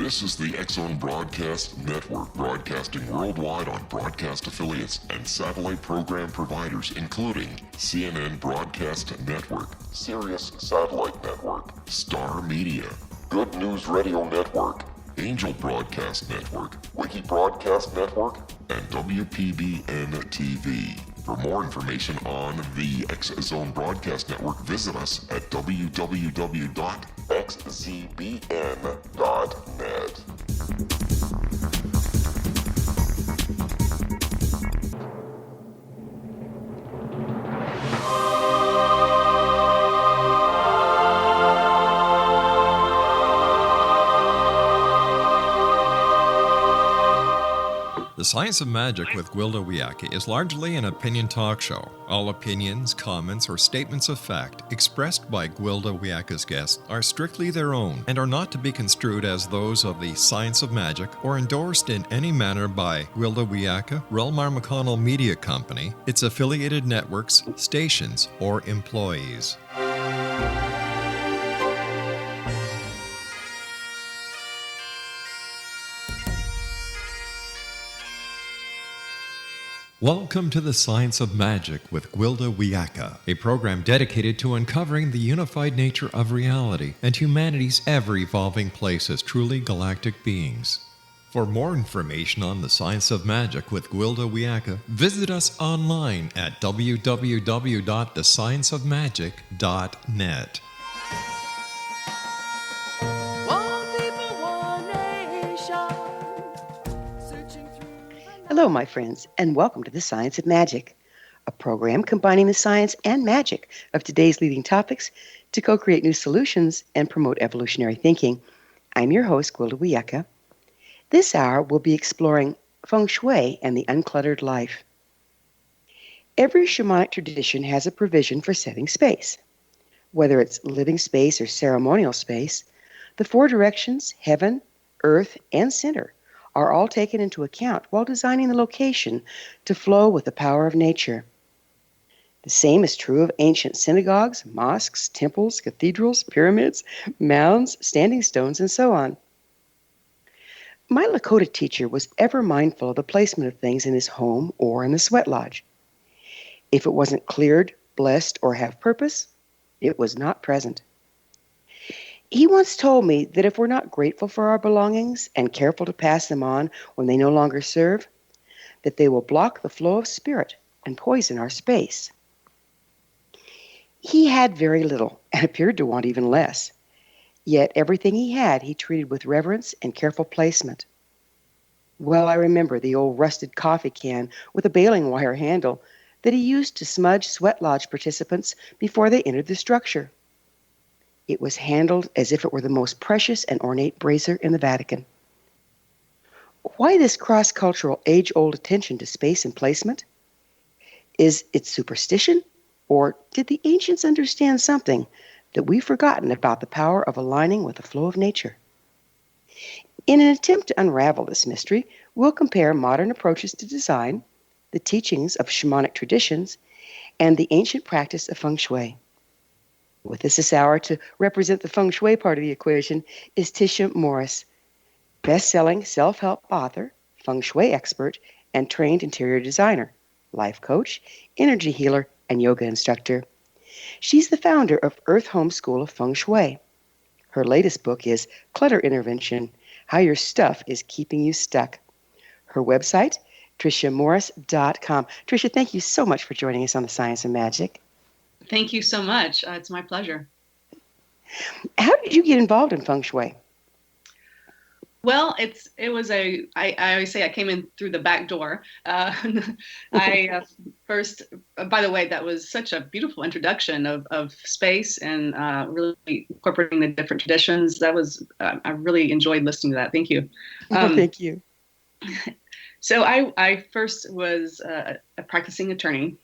This is the TSOM Broadcast Network, broadcasting worldwide on broadcast affiliates and satellite program providers, including CNN Broadcast Network, Sirius Satellite Network, Star Media, Good News Radio Network, Angel Broadcast Network, Wiki Broadcast Network, and WPBN TV. For more information on the TSOM Broadcast Network, visit us at www.xzbn.net. The Science of Magic with Gwilda Wiyaka is largely an opinion talk show. All opinions, comments, or statements of fact expressed by Gwilda Wiyaka's guests are strictly their own and are not to be construed as those of the Science of Magic or endorsed in any manner by Gwilda Wiyaka, Relmar McConnell Media Company, its affiliated networks, stations, or employees. Welcome to the Science of Magic with Gwilda Wiyaka, a program dedicated to uncovering the unified nature of reality and humanity's ever-evolving place as truly galactic beings. For more information on the Science of Magic with Gwilda Wiyaka, visit us online at www.thescienceofmagic.net. Hello, my friends, and welcome to the Science of Magic, a program combining the science and magic of today's leading topics to co-create new solutions and promote evolutionary thinking. I'm your host, Gwilda Wiyaka. This hour, we'll be exploring Feng Shui and the Uncluttered life. Every shamanic tradition has a provision for setting space. Whether it's living space or ceremonial space, the four directions, heaven, earth, and center, are all taken into account while designing the location to flow with the power of nature. The same is true of ancient synagogues, mosques, temples, cathedrals, pyramids, mounds, standing stones, and so on. My Lakota teacher was ever mindful of the placement of things in his home or in the sweat lodge. If it wasn't cleared, blessed, or have purpose, it was not present. He once told me that if we're not grateful for our belongings and careful to pass them on when they no longer serve, that they will block the flow of spirit and poison our space. He had very little and appeared to want even less. Yet everything he had he treated with reverence and careful placement. Well, I remember the old rusted coffee can with a baling wire handle that he used to smudge sweat lodge participants before they entered the structure. It was handled as if it were the most precious and ornate brazier in the Vatican. Why this cross-cultural, age-old attention to space and placement? Is it superstition, or did the ancients understand something that we've forgotten about the power of aligning with the flow of nature? In an attempt to unravel this mystery, we'll compare modern approaches to design, the teachings of shamanic traditions, and the ancient practice of Feng Shui. With us this hour to represent the Feng Shui part of the equation is Tisha Morris, best-selling self-help author, Feng Shui expert, and trained interior designer, life coach, energy healer, and yoga instructor. She's the founder of Earth Home School of Feng Shui. Her latest book is Clutter Intervention, How Your Stuff is Keeping You Stuck. Her website, TrishaMorris.com. Trisha, thank you so much for joining us on the Science of Magic. Thank you so much. It's my pleasure. How did you get involved in Feng Shui? Well, I always say I came in through the back door. First, by the way, that was such a beautiful introduction of space and really incorporating the different traditions. That was, I really enjoyed listening to that. Thank you. Thank you. So I first was a practicing attorney,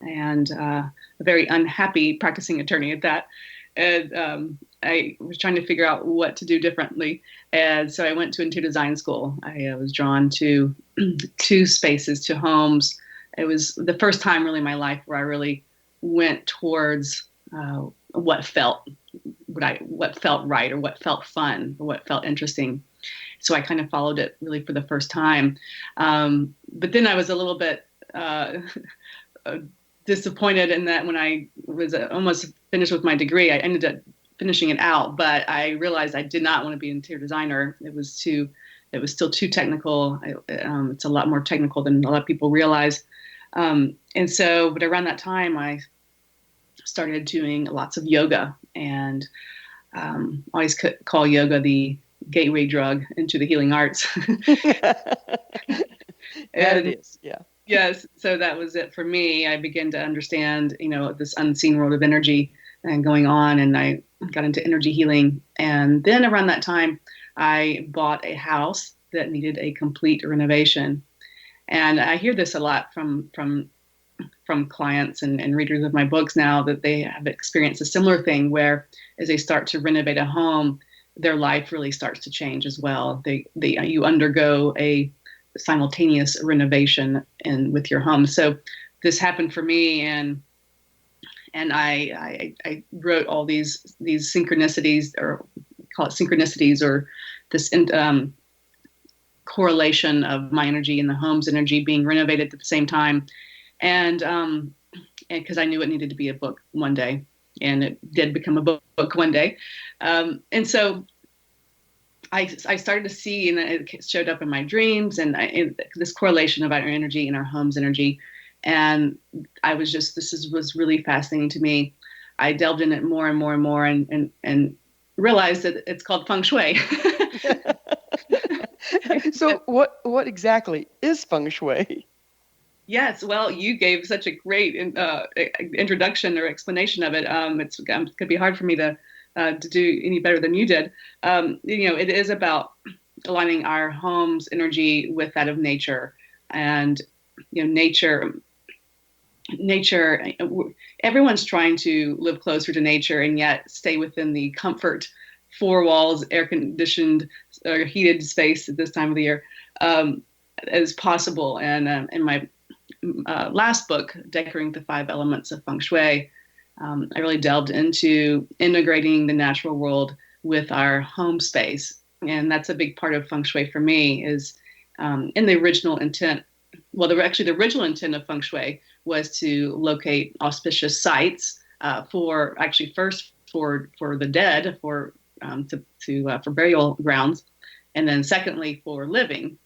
and a very unhappy practicing attorney at that. And I was trying to figure out what to do differently. And so I went to interior design school. I was drawn to spaces, to homes. It was the first time really in my life where I really went towards what felt right, or what felt fun, or what felt interesting. So I kind of followed it really for the first time. But then I was a little bit disappointed in that when I was almost finished with my degree, I ended up finishing it out, but I realized I did not want to be an interior designer. It was still too technical. It's a lot more technical than a lot of people realize. And so, but around that time, I started doing lots of yoga, and always call yoga the gateway drug into the healing arts. And it is, yeah. Yes, so that was it for me. I began to understand, this unseen world of energy and going on, and I got into energy healing. And then around that time, I bought a house that needed a complete renovation. And I hear this a lot from clients and readers of my books now, that they have experienced a similar thing where as they start to renovate a home, their life really starts to change as well. You undergo a simultaneous renovation with your home. So this happened for me, and I wrote all these synchronicities, or call it synchronicities, or this correlation of my energy and the home's energy being renovated at the same time. And because I knew it needed to be a book one day, and it did become a book one day. And so I started to see, and it showed up in my dreams, and this correlation of our energy and our home's energy. And I was was really fascinating to me. I delved in it more and more and more, and realized that it's called Feng Shui. So what exactly is Feng Shui? Yes, well, you gave such a great introduction or explanation of it. It could be hard for me to do any better than you did. It is about aligning our home's energy with that of nature, and nature. Everyone's trying to live closer to nature and yet stay within the comfort, four walls, air conditioned or heated space at this time of the year as possible. And in my last book, Decorating the Five Elements of Feng Shui, I really delved into integrating the natural world with our home space. And that's a big part of Feng Shui for me, is in the original intent. Well, the original intent of Feng Shui was to locate auspicious sites for the dead, for burial grounds, and then secondly for living.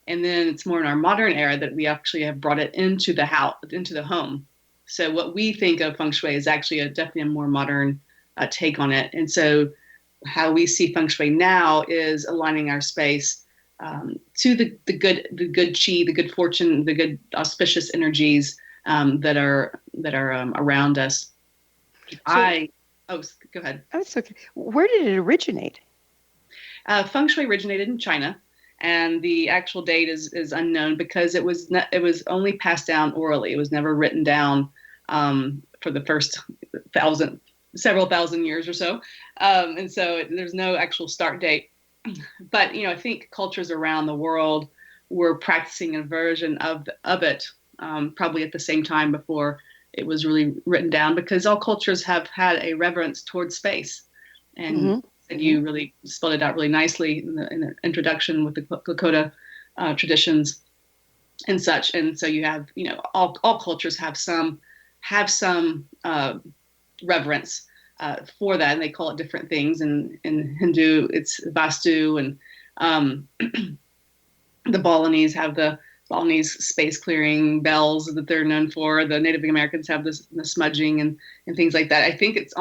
And then it's more in our modern era that we actually have brought it into the house, into the home. So what we think of Feng Shui is actually definitely a more modern take on it. And so how we see Feng Shui now is aligning our space to the good chi, the good fortune, the good auspicious energies that are around us. Go ahead. Oh, it's okay. Where did it originate? Feng Shui originated in China, and the actual date is unknown, because it was only passed down orally. It was never written down for the first several thousand years or so, and so there's no actual start date. But I think cultures around the world were practicing a version of it, probably at the same time before it was really written down, because all cultures have had a reverence towards space. And you really spelled it out really nicely in the introduction with the Lakota traditions and such. And so you have, all cultures have some reverence for that, and they call it different things. And in Hindu, it's Vastu, and the Balinese have the Balinese space clearing bells that they're known for. The Native Americans have the smudging and things like that. I think it's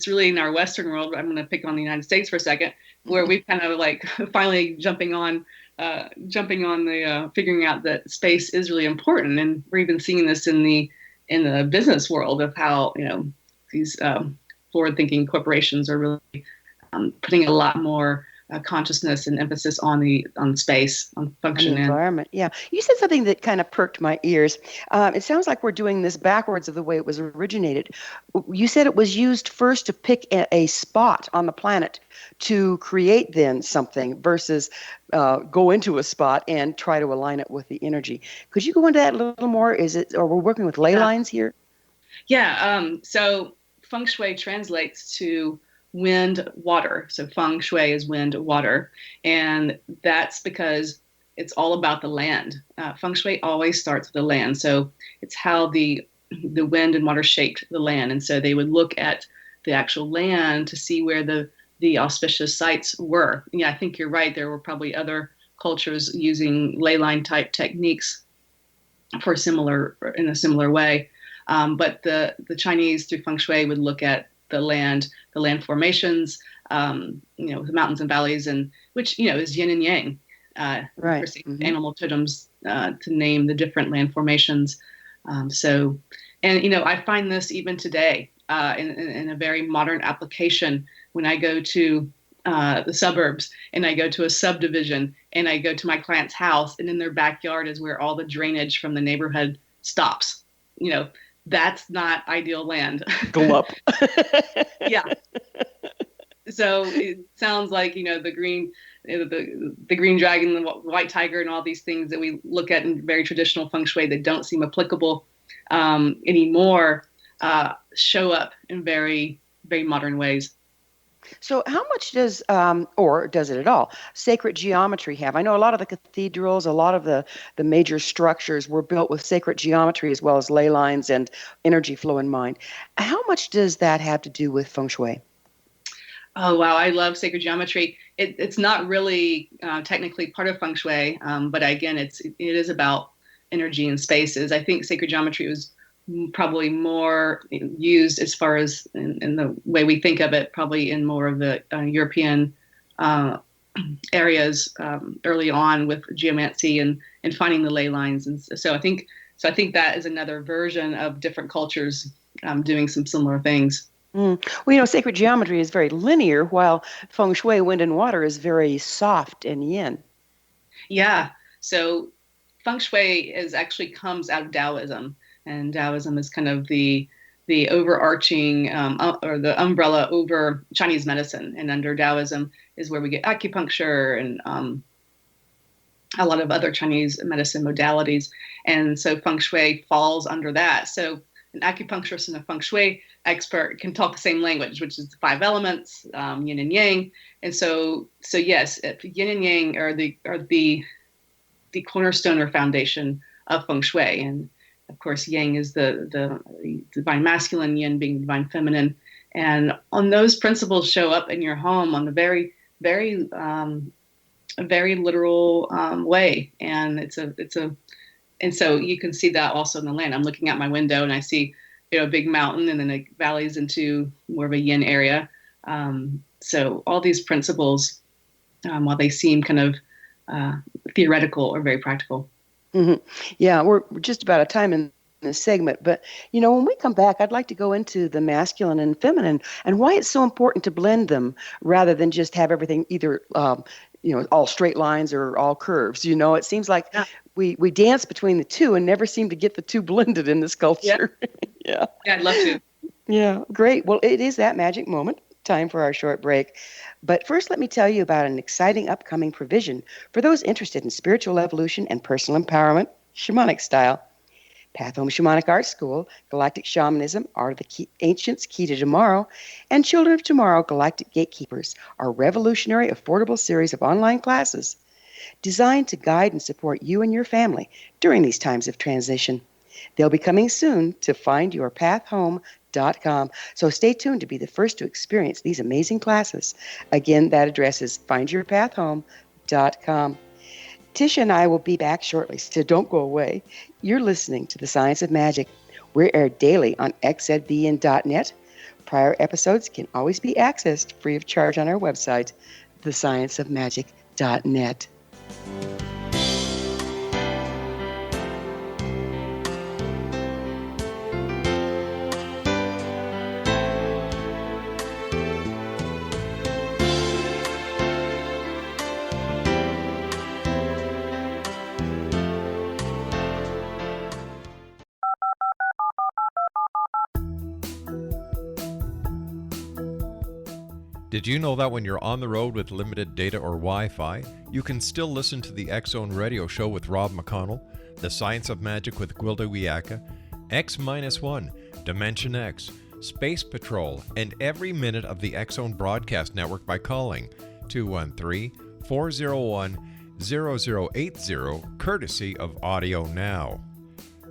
really in our Western world. I'm going to pick on the United States for a second, where we've kind of like finally jumping on the figuring out that space is really important. And we're even seeing this in the business world of how, these forward-thinking corporations are really putting a lot more consciousness and emphasis on space, on function, and environment. Yeah, you said something that kind of perked my ears. It sounds like we're doing this backwards of the way it was originated. You said it was used first to pick a spot on the planet to create then something, versus go into a spot and try to align it with the energy. Could you go into that a little more? Or we're working with ley lines here? Yeah. So Feng Shui translates to wind, water. So Feng Shui is wind, water. And that's because it's all about the land. Feng Shui always starts with the land. So it's how the wind and water shaped the land. And so they would look at the actual land to see where the auspicious sites were. Yeah, I think you're right. There were probably other cultures using ley line type techniques in a similar way. But the Chinese through Feng Shui would look at the land formations, the mountains and valleys, and which, is yin and yang. Right. Mm-hmm. Animal totems to name the different land formations. I find this even today in a very modern application when I go to the suburbs and I go to a subdivision and I go to my client's house, and in their backyard is where all the drainage from the neighborhood stops. That's not ideal land. Glup. Yeah. So it sounds like, the green, the green dragon, the white tiger, and all these things that we look at in very traditional Feng Shui that don't seem applicable anymore show up in very, very modern ways. So how much does, or does it at all, sacred geometry have? I know a lot of the cathedrals, a lot of the major structures were built with sacred geometry as well as ley lines and energy flow in mind. How much does that have to do with Feng Shui? Oh, wow. I love sacred geometry. It's not really technically part of Feng Shui, but again, it is about energy and spaces. I think sacred geometry was probably more used as far as in the way we think of it, probably in more of the European areas early on with geomancy and finding the ley lines. And so I think that is another version of different cultures doing some similar things. Well, sacred geometry is very linear, while Feng Shui, wind and water, is very soft and yin. Yeah. So Feng Shui actually comes out of Taoism. And Taoism is kind of the overarching or the umbrella over Chinese medicine. And under Taoism is where we get acupuncture and a lot of other Chinese medicine modalities. And so Feng Shui falls under that. So an acupuncturist and a Feng Shui expert can talk the same language, which is the 5 elements, yin and yang. And so yes, yin and yang are the cornerstone or foundation of Feng Shui. And of course, yang is the divine masculine, yin being the divine feminine. And on those principles show up in your home on a very, very, very literal way. And and so you can see that also in the land. I'm looking out my window and I see, a big mountain and then it valleys into more of a yin area. So all these principles, while they seem kind of theoretical, are very practical. Mm-hmm. Yeah, we're just about out of time in this segment, but when we come back, I'd like to go into the masculine and feminine and why it's so important to blend them rather than just have everything either all straight lines or all curves. It seems like we dance between the two and never seem to get the two blended in this culture. Yeah. Yeah, I'd love to. Yeah, great. Well, it is that magic moment. Time for our short break. But first, let me tell you about an exciting upcoming provision for those interested in spiritual evolution and personal empowerment, shamanic style. Path Home Shamanic Art School, Galactic Shamanism, Art of the Ancients, Key to Tomorrow, and Children of Tomorrow, Galactic Gatekeepers are revolutionary, affordable series of online classes designed to guide and support you and your family during these times of transition. They'll be coming soon to findyourpathhome.com. So stay tuned to be the first to experience these amazing classes. Again, that address is findyourpathhome.com. Tisha and I will be back shortly, so don't go away. You're listening to The Science of Magic. We're aired daily on xzbn.net. Prior episodes can always be accessed free of charge on our website, thescienceofmagic.net. Did you know that when you're on the road with limited data or Wi-Fi, you can still listen to the X-Zone radio show with Rob McConnell, The Science of Magic with Gwilda Wiyaka, X-1, Dimension X, Space Patrol, and every minute of the X-Zone Broadcast Network by calling 213-401-0080, courtesy of Audio Now.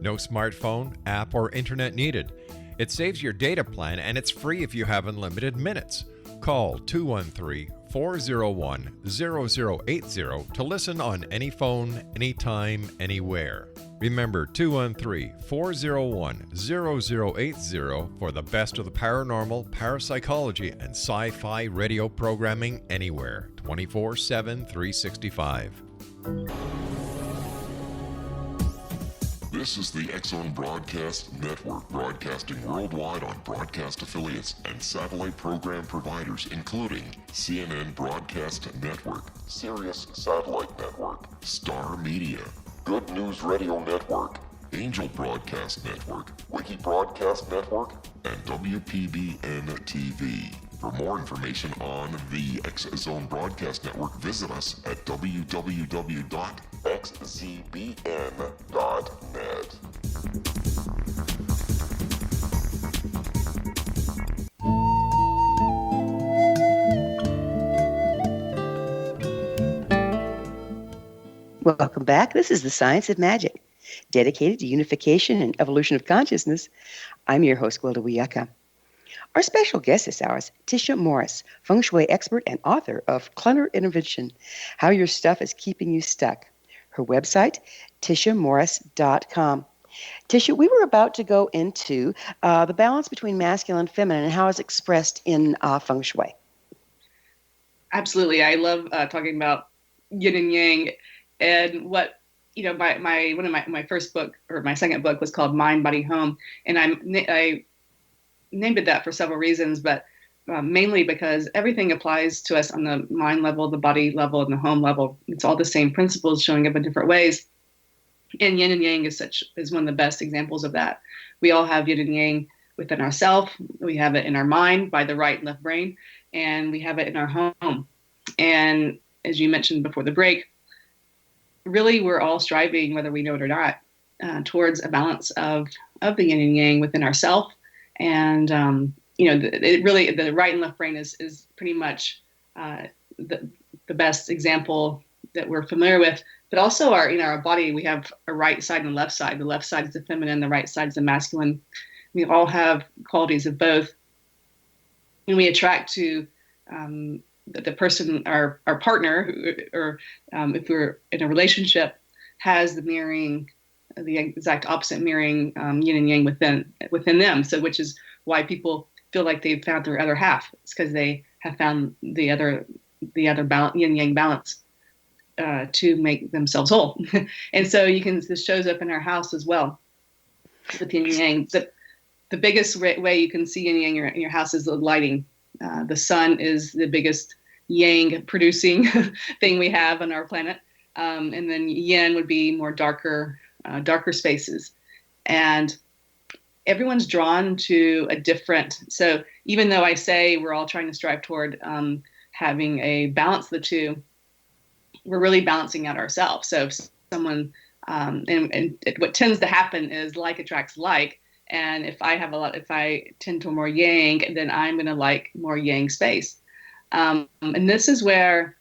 No smartphone, app, or internet needed. It saves your data plan, and it's free if you have unlimited minutes. Call 213-401-0080 to listen on any phone, anytime, anywhere. Remember 213-401-0080 for the best of the paranormal, parapsychology, and sci-fi radio programming anywhere, 24/7, 365. This is the X-Zone Broadcast Network, broadcasting worldwide on broadcast affiliates and satellite program providers, including CNN Broadcast Network, Sirius Satellite Network, Star Media, Good News Radio Network, Angel Broadcast Network, Wiki Broadcast Network, and WPBN TV. For more information on the X-Zone Broadcast Network, visit us at www.xzbn.net. Welcome back. This is The Science of Magic, dedicated to unification and evolution of consciousness. I'm your host, Gwilda Wiyaka. Our special guest this hour is Tisha Morris, Feng Shui expert and author of Clutter Intervention, How Your Stuff is Keeping You Stuck. Her website, tishamorris.com. Tisha, we were about to go into the balance between masculine and feminine and how it's expressed in Feng Shui. Absolutely. I love talking about yin and yang. And what, one of my first book, or my second book, was called Mind, Body, Home. And I named it that for several reasons, but mainly because everything applies to us on the mind level, the body level, and the home level. It's all the same principles showing up in different ways. And yin and yang is one of the best examples of that. We all have yin and yang within ourselves. We have it in our mind by the right and left brain, and we have it in our home. And as you mentioned before the break, really we're all striving, whether we know it or not, towards a balance of the yin and yang within ourselves. And the right and left brain is pretty much the best example that we're familiar with. But also our body, we have a right side and a left side. The left side is the feminine, the right side is the masculine. We all have qualities of both. And we attract to the person, our partner, or if we're in a relationship, has the exact opposite mirroring yin and yang within them. So, which is why people feel like they've found their other half. It's because they have found the other balance, yin yang balance, to make themselves whole. And so this shows up in our house as well with yin and yang. The biggest way you can see yin and yang in your house is the lighting. The sun is the biggest yang producing thing we have on our planet. And then yin would be more darker spaces. And everyone's drawn to a different, so even though I say we're all trying to strive toward having a balance of the two, we're really balancing out ourselves. So if someone, what tends to happen is like attracts like. And if I tend to more yang, then I'm going to like more yang space. And this is where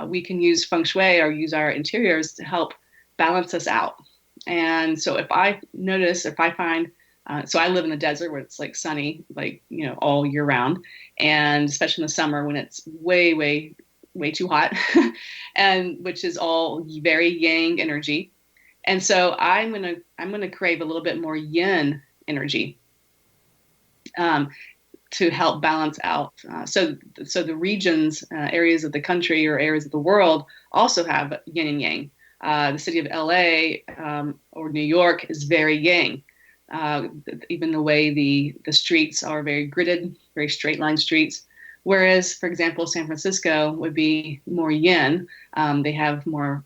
we can use feng shui or use our interiors to help balance us out. And so if I find, so I live in the desert where it's like sunny, all year round, and especially in the summer when it's way, way, way too hot, and which is all very yang energy. And so I'm gonna crave a little bit more yin energy to help balance out. So the regions, areas of the country or areas of the world also have yin and yang. The city of LA or New York is very yang. Even the way the streets are very gridded, very straight line streets. Whereas, for example, San Francisco would be more yin. They have more,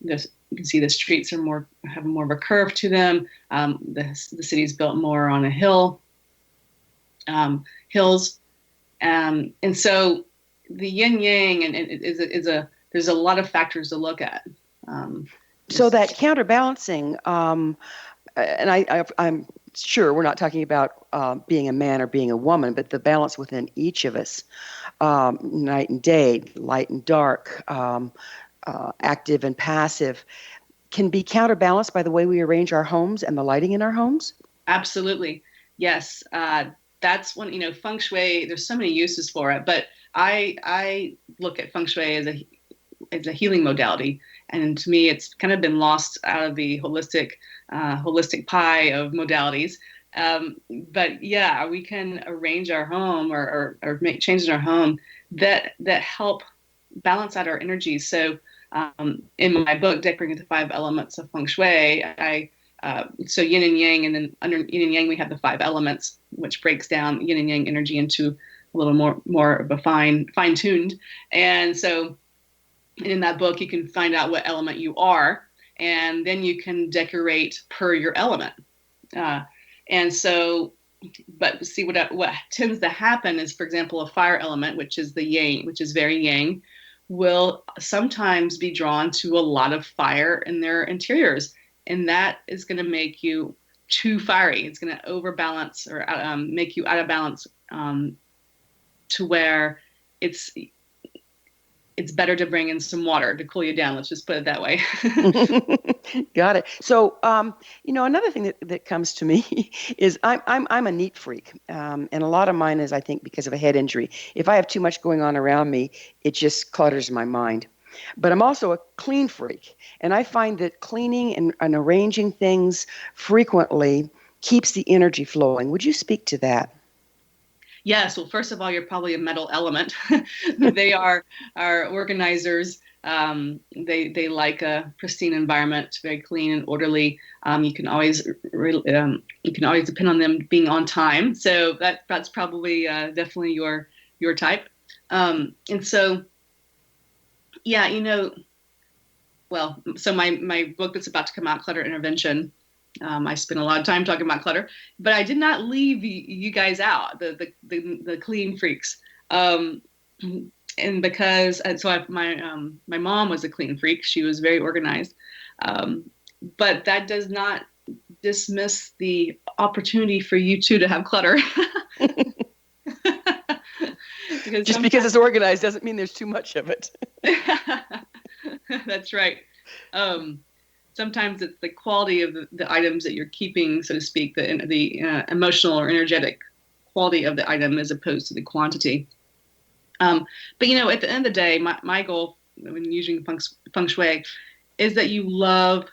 you can see the streets have more of a curve to them. The city's built more on a hills. And so the yin yang and there's a lot of factors to look at. So that counterbalancing, and I'm sure, we're not talking about being a man or being a woman, but the balance within each of us, night and day, light and dark, active and passive, can be counterbalanced by the way we arrange our homes and the lighting in our homes? Absolutely. Yes. That's one, Feng Shui, there's so many uses for it, but I look at Feng Shui as a healing modality. And to me, it's kind of been lost out of the holistic pie of modalities. But yeah, we can arrange our home or make changes in our home that help balance out our energies. So in my book, Decorating the Five Elements of Feng Shui, so yin and yang, and then under yin and yang we have the five elements, which breaks down yin and yang energy into a little more of a fine-tuned. And so in that book, you can find out what element you are, and then you can decorate per your element. And so, but see what tends to happen is, for example, a fire element, which is the yang, which is very yang, will sometimes be drawn to a lot of fire in their interiors. And that is going to make you too fiery. It's going to overbalance or make you out of balance to where it's better to bring in some water to cool you down. Let's just put it that way. Got it. So, another thing that comes to me is I'm a neat freak, and a lot of mine is, I think, because of a head injury. If I have too much going on around me, it just clutters my mind. But I'm also a clean freak, and I find that cleaning and arranging things frequently keeps the energy flowing. Would you speak to that? Yes. Well, first of all, you're probably a metal element. They are organizers. They like a pristine environment, very clean and orderly. You can always depend on them being on time. So that's probably definitely your type. And so, yeah, well, so my book that's about to come out, Clutter Intervention. I spent a lot of time talking about clutter, but I did not leave you guys out, the clean freaks. And because my mom was a clean freak. She was very organized. But that does not dismiss the opportunity for you too to have clutter. Because it's organized doesn't mean there's too much of it. That's right. Sometimes it's the quality of the items that you're keeping, so to speak, the emotional or energetic quality of the item as opposed to the quantity. But at the end of the day, my goal when using Feng Shui is that you love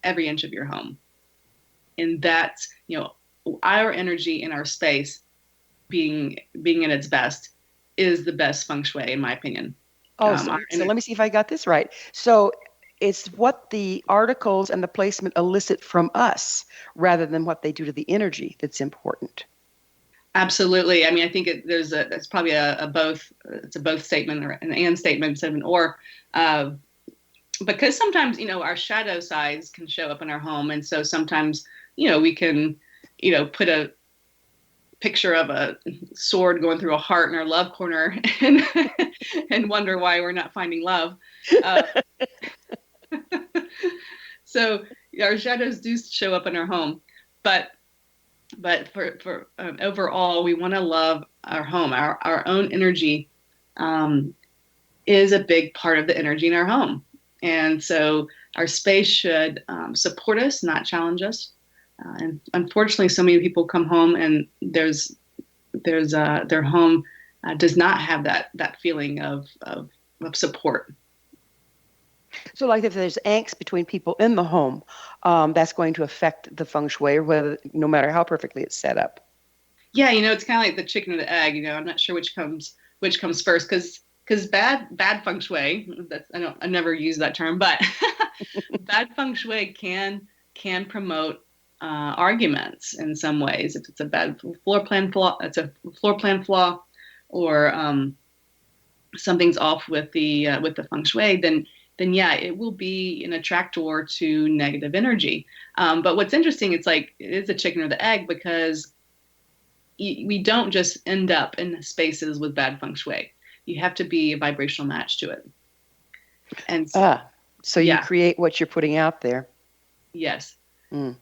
every inch of your home, and that's our energy in our space being at its best is the best Feng Shui, in my opinion. So let me see if I got this right. So it's what the articles and the placement elicit from us rather than what they do to the energy that's important. Absolutely. I mean, I think that's probably a both. It's a both statement or an and statement instead of an or, because sometimes our shadow sides can show up in our home, and so sometimes we can put a picture of a sword going through a heart in our love corner and wonder why we're not finding love. So our shadows do show up in our home, but for overall, we want to love our home. Our own energy is a big part of the energy in our home, and so our space should support us, not challenge us. And unfortunately, so many people come home and their home does not have that feeling of support. So like if there's angst between people in the home, that's going to affect the Feng Shui, no matter how perfectly it's set up. Yeah, it's kind of like the chicken or the egg. I'm not sure which comes first, because bad Feng Shui. I never use that term, but bad Feng Shui can promote arguments in some ways. If it's a bad floor plan flaw, or something's off with the Feng Shui, then yeah, it will be an attractor to negative energy. But what's interesting, it's like it is a chicken or the egg, because we don't just end up in spaces with bad Feng Shui. You have to be a vibrational match to it. And so you create what you're putting out there. Yes. Mm.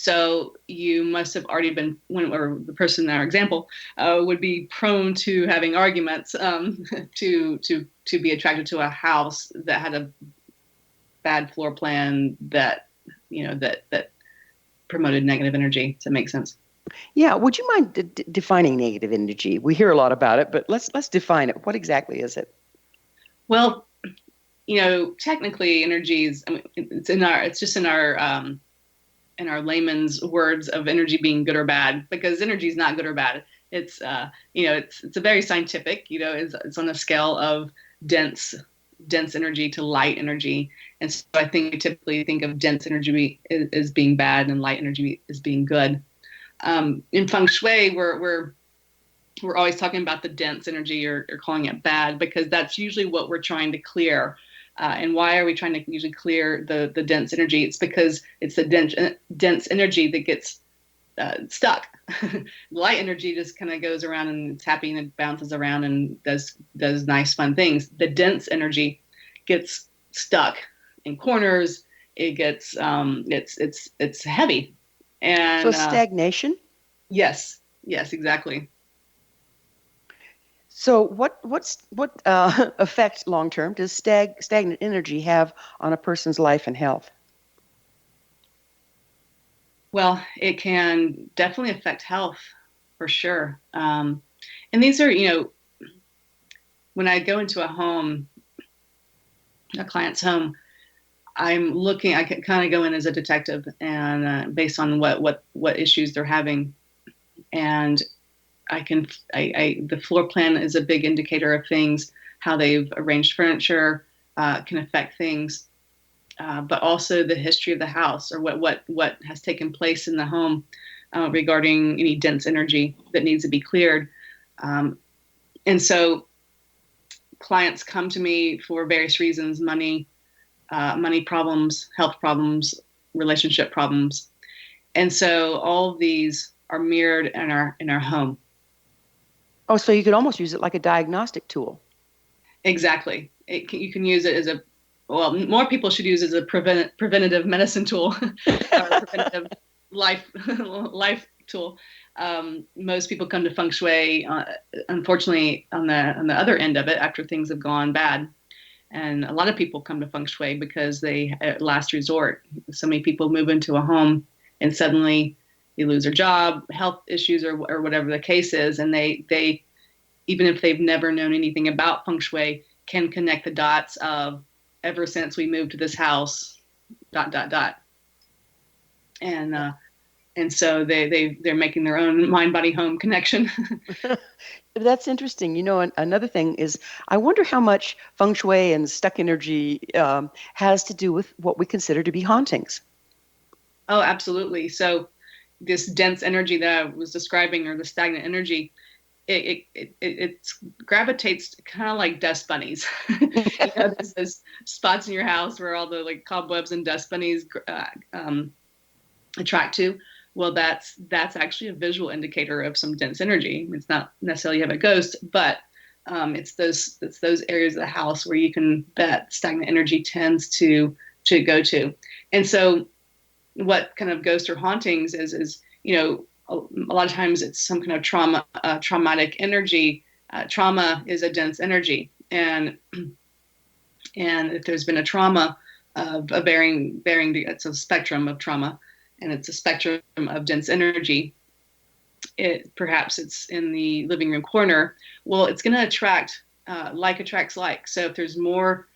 So you must have already been, or the person in our example would be prone to having arguments, to be attracted to a house that had a bad floor plan that promoted negative energy. Does that make sense? Yeah. Would you mind defining negative energy? We hear a lot about it, but let's define it. What exactly is it? Well, technically, energy is. I mean, it's just in our layman's words of energy being good or bad, because energy is not good or bad. It's it's a very scientific. It's on a scale of dense energy to light energy, and so I think we typically think of dense energy as being bad and light energy as being good. In Feng Shui, we're always talking about the dense energy or calling it bad, because that's usually what we're trying to clear. And why are we trying to usually clear the dense energy? It's because it's the dense energy that gets stuck. Light energy just kind of goes around and it's happy and it bounces around and does nice, fun things. The dense energy gets stuck in corners. It gets it's heavy. And so stagnation? Yes, exactly. So what effect long term does stagnant energy have on a person's life and health? Well, it can definitely affect health for sure. And these are, when I go into a client's home, I can kind of go in as a detective and based on what issues they're having. And the floor plan is a big indicator of things, how they've arranged furniture can affect things, but also the history of the house, or what has taken place in the home regarding any dense energy that needs to be cleared. And so clients come to me for various reasons: money problems, health problems, relationship problems. And so all of these are mirrored in our home. Oh, so you could almost use it like a diagnostic tool. Exactly. You can use it as more people should use it as a preventative medicine tool, or preventative life tool. Most people come to Feng Shui, unfortunately, on the other end of it, after things have gone bad. And a lot of people come to Feng Shui because they, at last resort, so many people move into a home and suddenly they lose their job, health issues, or whatever the case is. And they, even if they've never known anything about Feng Shui, can connect the dots of, ever since we moved to this house, ... And so they're making their own mind, body, home connection. That's interesting. Another thing is, I wonder how much Feng Shui and stuck energy has to do with what we consider to be hauntings. Oh, absolutely. So this dense energy that I was describing, or the stagnant energy, it gravitates kind of like dust bunnies. There's those spots in your house where all the cobwebs and dust bunnies attract to. Well, that's actually a visual indicator of some dense energy. It's not necessarily have a ghost, but it's those areas of the house where that stagnant energy tends to go to. And so what kind of ghosts or hauntings is a lot of times it's some kind of traumatic energy. Trauma is a dense energy, and if there's been a trauma of a varying, it's a spectrum of trauma, and it's a spectrum of dense energy. Perhaps it's in the living room corner. Well, it's going to attract, like attracts like. So if there's more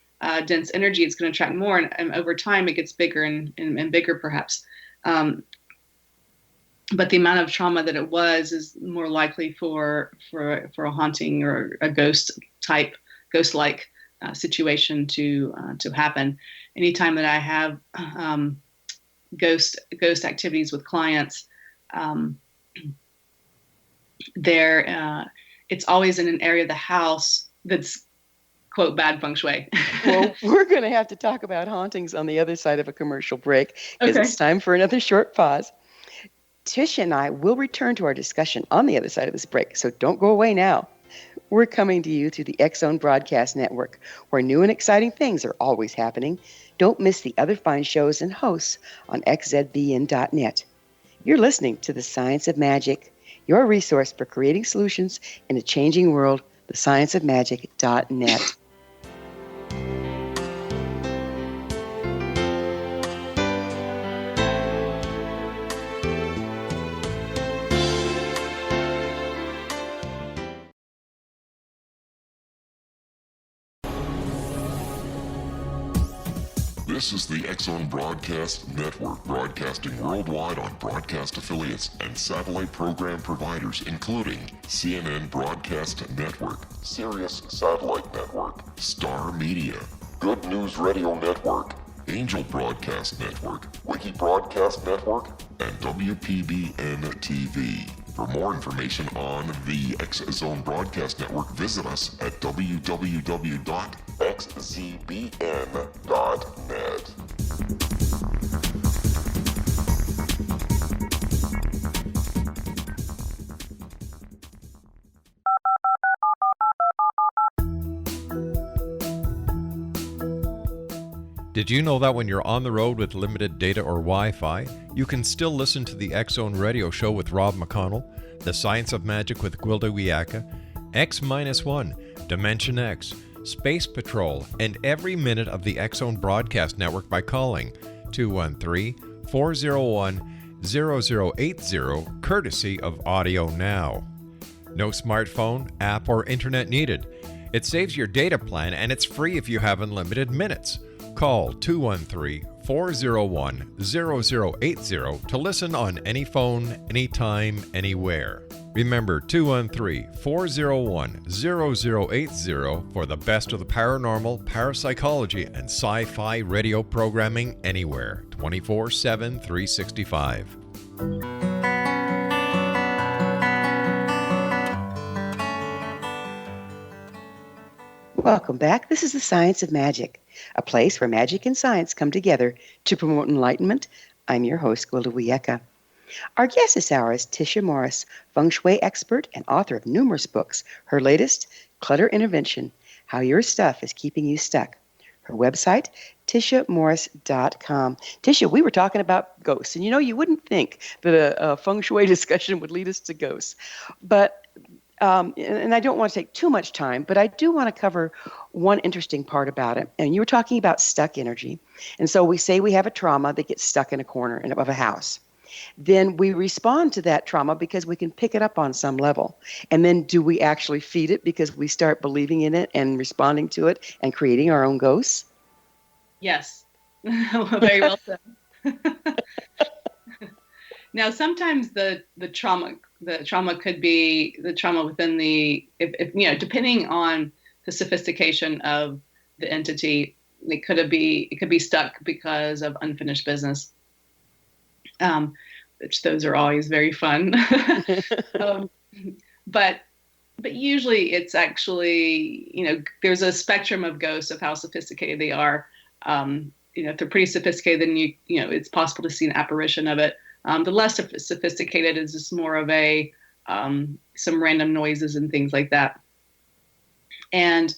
dense energy, it's going to attract more, and over time it gets bigger and bigger, perhaps. But the amount of trauma that it was is more likely for a haunting or a ghost-like situation to happen. Anytime that I have ghost activities with clients, it's always in an area of the house that's, quote, bad Feng Shui. Well, we're going to have to talk about hauntings on the other side of a commercial break, because Okay. It's time for another short pause. Tisha and I will return to our discussion on the other side of this break, so don't go away now. We're coming to you through the X-Zone Broadcast Network, where new and exciting things are always happening. Don't miss the other fine shows and hosts on xzbn.net. You're listening to The Science of Magic, your resource for creating solutions in a changing world, thescienceofmagic.net. This is the TSOM Broadcast Network, broadcasting worldwide on broadcast affiliates and satellite program providers, including CNN Broadcast Network, Sirius Satellite Network, Star Media, Good News Radio Network, Angel Broadcast Network, Wiki Broadcast Network, and WPBN TV. For more information on the TSOM Broadcast Network, visit us at www.xzbn.net. Did you know that when you're on the road with limited data or Wi-Fi, you can still listen to the X-Zone Radio Show with Rob McConnell, The Science of Magic with Gwilda Wiyaka, X-1, Dimension X, Space Patrol, and every minute of the X-Zone Broadcast Network by calling 213-401-0080, courtesy of Audio Now. No smartphone, app, or internet needed. It saves your data plan and it's free if you have unlimited minutes. Call 213-401-0080 to listen on any phone, anytime, anywhere. Remember 213-401-0080 for the best of the paranormal, parapsychology, and sci-fi radio programming anywhere, 24/7, 365. Welcome back. This is The Science of Magic, a place where magic and science come together to promote enlightenment. I'm your host, Gwilda Wiyaka. Our guest this hour is Tisha Morris, Feng Shui expert and author of numerous books. Her latest, Clutter Intervention, How Your Stuff is Keeping You Stuck. Her website, tishamorris.com. Tisha, we were talking about ghosts, and you wouldn't think that a Feng Shui discussion would lead us to ghosts. But and I don't want to take too much time, but I do want to cover one interesting part about it. And you were talking about stuck energy. And so we say we have a trauma that gets stuck in a corner of a house. Then we respond to that trauma because we can pick it up on some level. And then do we actually feed it because we start believing in it and responding to it and creating our own ghosts? Yes. Very well said. Now, sometimes the trauma could be the trauma within if depending on the sophistication of the entity, it could be stuck because of unfinished business. Which those are always very fun. But usually it's actually, there's a spectrum of ghosts of how sophisticated they are. If they're pretty sophisticated, then it's possible to see an apparition of it. The less sophisticated is just more of some random noises and things like that. And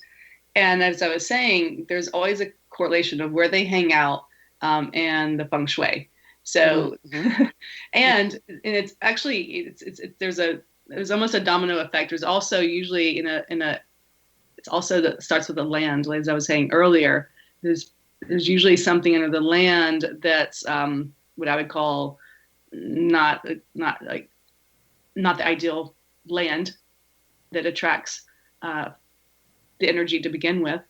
as I was saying, there's always a correlation of where they hang out and the feng shui. So, and it's actually there's almost a domino effect. There's also usually it's also that starts with the land. As I was saying earlier, there's usually something under the land that's what I would call not the ideal land that attracts the energy to begin with.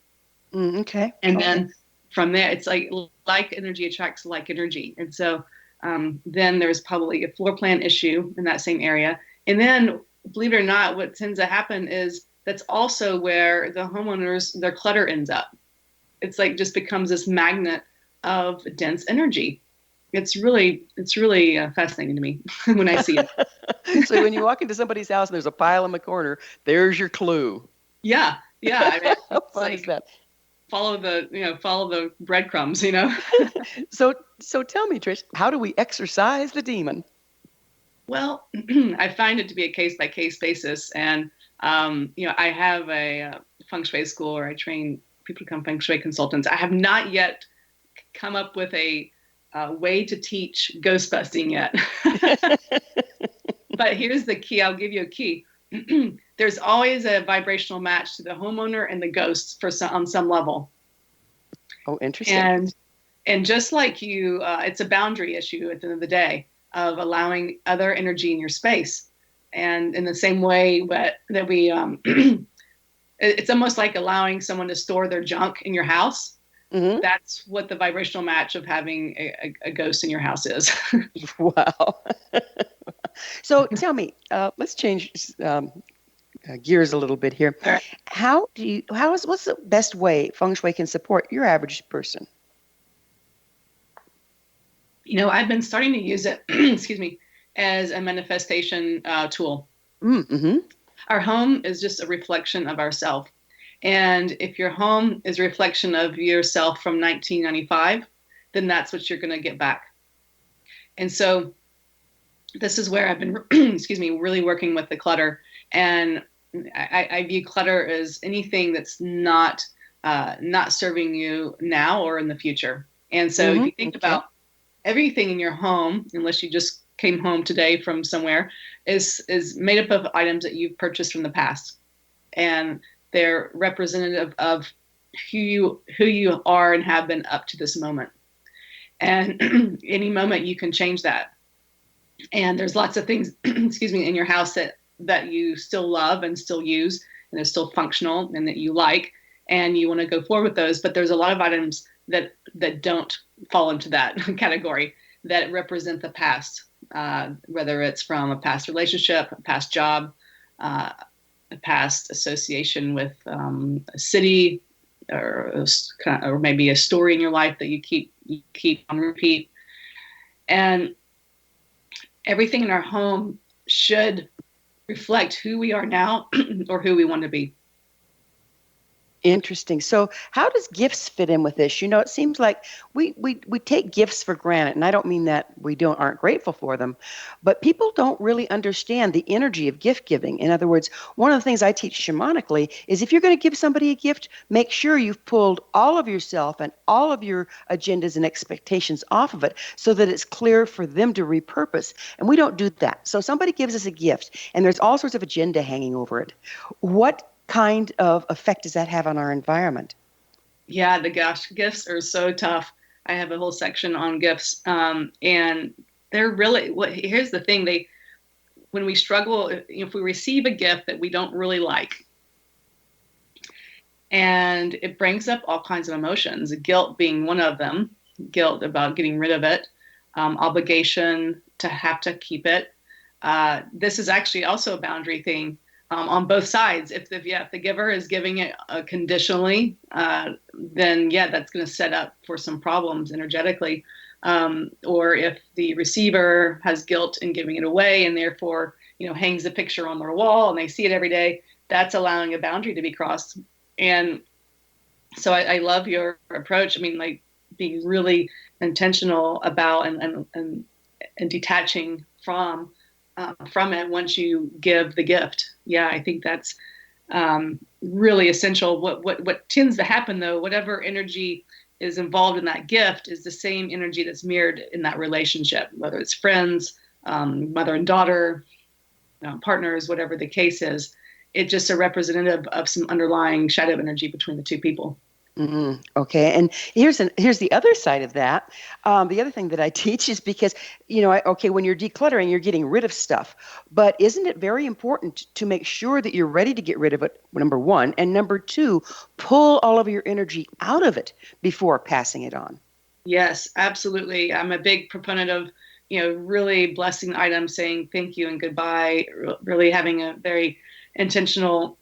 Okay. And then from there, it's like energy attracts like energy. And so then there's probably a floor plan issue in that same area. And then, believe it or not, what tends to happen is that's also where the homeowners, their clutter ends up. It's like just becomes this magnet of dense energy. It's really fascinating to me when I see it. So when you walk into somebody's house and there's a pile in the corner, there's your clue. Yeah. I mean, how fun is that? Follow the breadcrumbs, So tell me, Trish, how do we exorcise the demon? Well, I find it to be a case-by-case basis. And, I have a Feng Shui school where I train people to become Feng Shui consultants. I have not yet come up with a way to teach ghost busting yet. But here's the key. I'll give you a key. There's always a vibrational match to the homeowner and the ghosts on some level. Oh, interesting. And just like you, it's a boundary issue at the end of the day of allowing other energy in your space. And in the same way that we, it's almost like allowing someone to store their junk in your house. Mm-hmm. That's what the vibrational match of having a ghost in your house is. Wow. So tell me, let's change gears a little bit here. Right. What's the best way Feng Shui can support your average person? I've been starting to use it, excuse me, as a manifestation tool. Mm-hmm. Our home is just a reflection of ourself. And if your home is a reflection of yourself from 1995, then that's what you're going to get back. And so this is where I've been, excuse me, really working with the clutter. And I view clutter as anything that's not serving you now or in the future. And so if you think about everything in your home, unless you just came home today from somewhere, is made up of items that you've purchased from the past. And they're representative of who you are and have been up to this moment. And any moment you can change that. And there's lots of things, excuse me, in your house that you still love and still use and they're still functional and that you like and you want to go forward with those. But there's a lot of items that don't fall into that category that represent the past, whether it's from a past relationship, a past job, a past association with a city, or maybe a story in your life that you keep on repeat. And everything in our home should reflect who we are now or who we want to be. Interesting. So how does gifts fit in with this? It seems like we take gifts for granted, and I don't mean that we aren't grateful for them, but people don't really understand the energy of gift giving. In other words, one of the things I teach shamanically is if you're going to give somebody a gift, make sure you've pulled all of yourself and all of your agendas and expectations off of it so that it's clear for them to repurpose. And we don't do that. So somebody gives us a gift, and there's all sorts of agenda hanging over it. What kind of effect does that have on our environment? Yeah, gifts are so tough. I have a whole section on gifts, and they're really. Here's the thing: when we struggle, if we receive a gift that we don't really like, and it brings up all kinds of emotions, guilt being one of them, guilt about getting rid of it, obligation to have to keep it. This is actually also a boundary thing. On both sides, if the giver is giving it conditionally, then that's going to set up for some problems energetically. Or if the receiver has guilt in giving it away and therefore, hangs the picture on their wall and they see it every day, that's allowing a boundary to be crossed. And so I love your approach. I mean, like being really intentional about and detaching from it once you give the gift. Yeah, I think that's really essential. What tends to happen though, whatever energy is involved in that gift is the same energy that's mirrored in that relationship, whether it's friends, mother and daughter, partners, whatever the case is. It's just a representative of some underlying shadow energy between the two people. Mm-hmm. Okay, and here's the other side of that. The other thing that I teach is because, when you're decluttering, you're getting rid of stuff. But isn't it very important to make sure that you're ready to get rid of it, number one, and number two, pull all of your energy out of it before passing it on? Yes, absolutely. I'm a big proponent of, really blessing the item, saying thank you and goodbye, really having a very intentional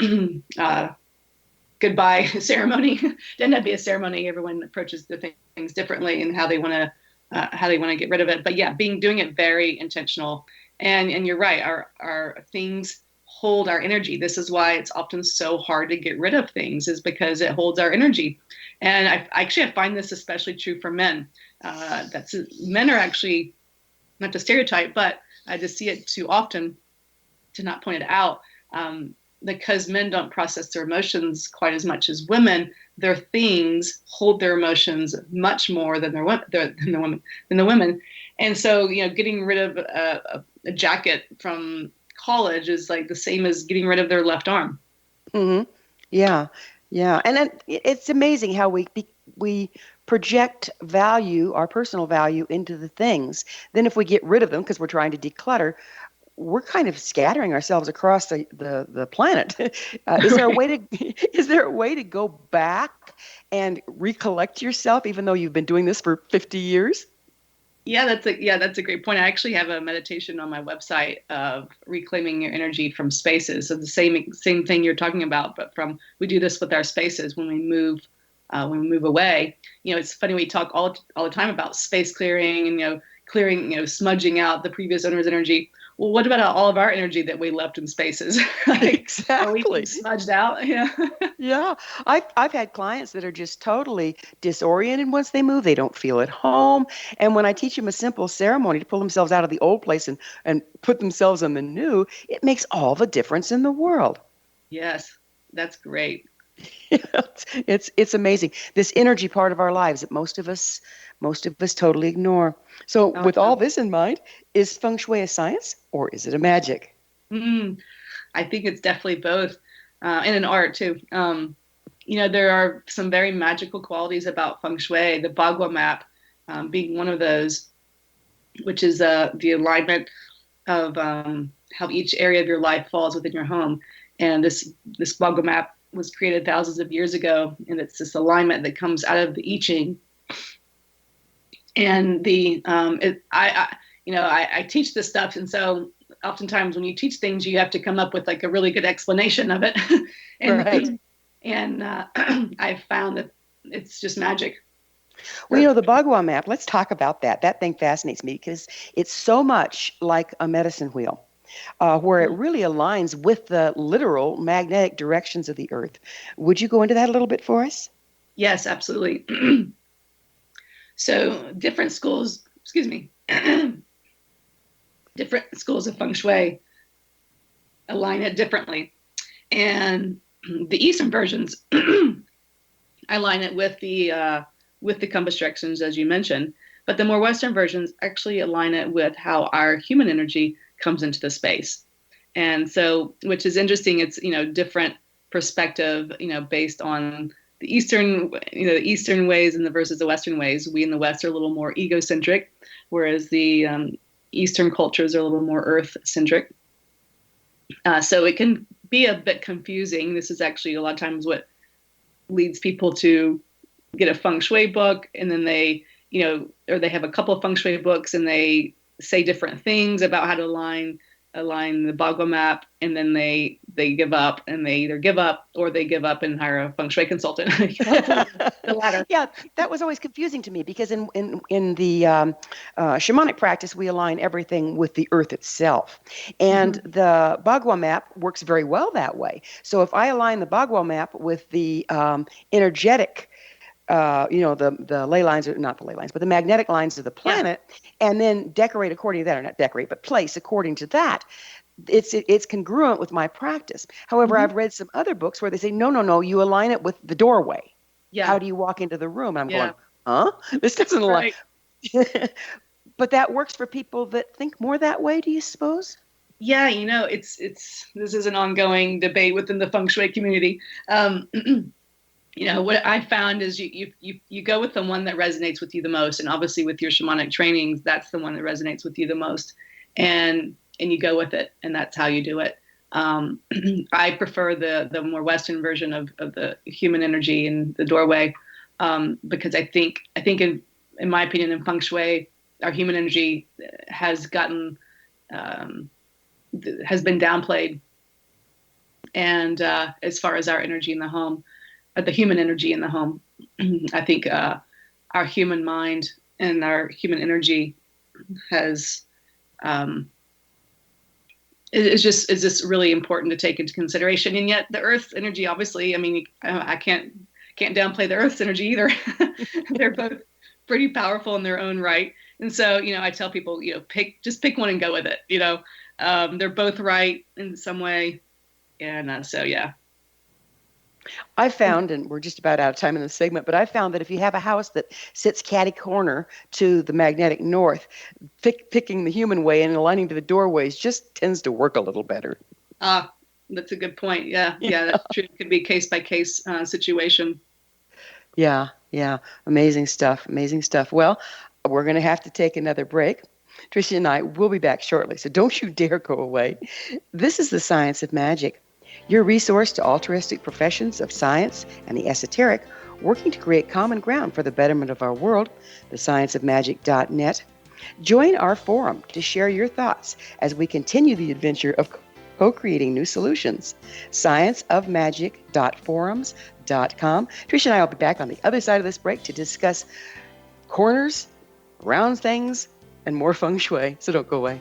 goodbye ceremony. Doesn't have to be a ceremony. Everyone approaches the things differently and how they want to get rid of it. But yeah, doing it very intentional. And you're right. Our things hold our energy. This is why it's often so hard to get rid of things, is because it holds our energy. And I find this especially true for men. Men are actually, not to stereotype, but I just see it too often to not point it out. because men don't process their emotions quite as much as women, their things hold their emotions much more than the women. And so, getting rid of a jacket from college is like the same as getting rid of their left arm. Mm-hmm. Yeah, yeah, and then it's amazing how we project value, our personal value, into the things. Then, if we get rid of them because we're trying to declutter, we're kind of scattering ourselves across the planet. Is there a way to is there a way to go back and recollect yourself, even though you've been doing this for 50 years? That's a great point. I actually have a meditation on my website of reclaiming your energy from spaces. So the same thing you're talking about, but we do this with our spaces when we move away. It's funny, we talk all the time about space clearing and clearing, smudging out the previous owner's energy. Well, what about all of our energy that we left in spaces? Exactly. Are we smudged out? Yeah, I've had clients that are just totally disoriented once they move. They don't feel at home. And when I teach them a simple ceremony to pull themselves out of the old place and put themselves in the new, it makes all the difference in the world. Yes, that's great. It's amazing. This energy part of our lives that most of us totally ignore. So with all this in mind, is Feng Shui a science or is it a magic? I think it's definitely both, and an art too. There are some very magical qualities about Feng Shui, the Bagua map being one of those, which is the alignment of how each area of your life falls within your home. And this Bagua map was created thousands of years ago, and it's this alignment that comes out of the I Ching. And I teach this stuff, and so oftentimes when you teach things, you have to come up with like a really good explanation of it. Right. And I've found that it's just magic. Well, the Bagua map, let's talk about that. That thing fascinates me because it's so much like a medicine wheel, where it really aligns with the literal magnetic directions of the earth. Would you go into that a little bit for us? Yes, absolutely. So different schools of Feng Shui align it differently. And the Eastern versions align it with the compass directions, as you mentioned. But the more Western versions actually align it with how our human energy comes into the space. And so, which is interesting, it's, different perspective, based on the Eastern ways and versus the Western ways. We in the West are a little more egocentric, whereas the Eastern cultures are a little more earth-centric. So it can be a bit confusing. This is actually a lot of times what leads people to get a Feng Shui book, and then they have a couple of Feng Shui books, and they say different things about how to align the Bagua map, and then they give up, and they either give up or they give up and hire a Feng Shui consultant. The latter. Yeah, that was always confusing to me because in the shamanic practice, we align everything with the earth itself. And the Bagua map works very well that way. So if I align the Bagua map with the energetic the ley lines, are not the ley lines, but the magnetic lines of the planet, and then decorate according to that, or not decorate, but place according to that. It's congruent with my practice. However, I've read some other books where they say, no, you align it with the doorway. Yeah. How do you walk into the room? And I'm going, huh? This doesn't align. But that works for people that think more that way, do you suppose? Yeah, this is an ongoing debate within the Feng Shui community. What I found is you go with the one that resonates with you the most, and obviously with your shamanic trainings, that's the one that resonates with you the most, and you go with it, and that's how you do it. I prefer the more Western version of the human energy and the doorway, because I think in my opinion, in Feng Shui, our human energy has been downplayed, and as far as our energy in the home. The human energy in the home. I think our human mind and our human energy is just really important to take into consideration. And yet the Earth's energy, obviously, I can't downplay the Earth's energy either. They're both pretty powerful in their own right. And so, I tell people, pick one and go with it. They're both right in some way. And so, yeah. I found, and we're just about out of time in this segment, but I found that if you have a house that sits catty corner to the magnetic north, picking the human way and aligning to the doorways just tends to work a little better. That's a good point. Yeah, that's true. It could be case by case situation. Yeah. Amazing stuff. Well, we're going to have to take another break. Tricia and I will be back shortly, so don't you dare go away. This is The Science of Magic, your resource to altruistic professions of science and the esoteric, working to create common ground for the betterment of our world, thescienceofmagic.net. Join our forum to share your thoughts as we continue the adventure of co-creating new solutions. scienceofmagic.forums.com. Tricia and I will be back on the other side of this break to discuss corners, round things, and more feng shui, so don't go away.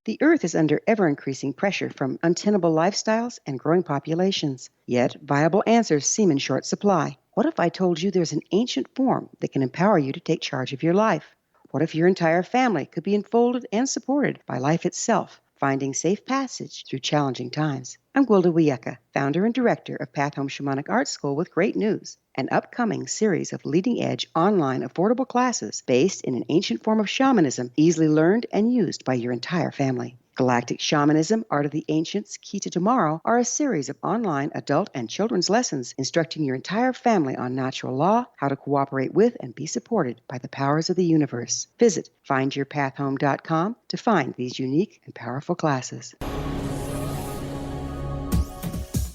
The Earth is under ever-increasing pressure from untenable lifestyles and growing populations. Yet, viable answers seem in short supply. What if I told you there's an ancient form that can empower you to take charge of your life? What if your entire family could be enfolded and supported by life itself, finding safe passage through challenging times? I'm Gwilda Wiyaka, founder and director of Path Home Shamanic Art School, with great news: an upcoming series of leading-edge online affordable classes based in an ancient form of shamanism, easily learned and used by your entire family. Galactic Shamanism, Art of the Ancients, Key to Tomorrow are a series of online adult and children's lessons instructing your entire family on natural law, how to cooperate with and be supported by the powers of the universe. Visit findyourpathhome.com to find these unique and powerful classes.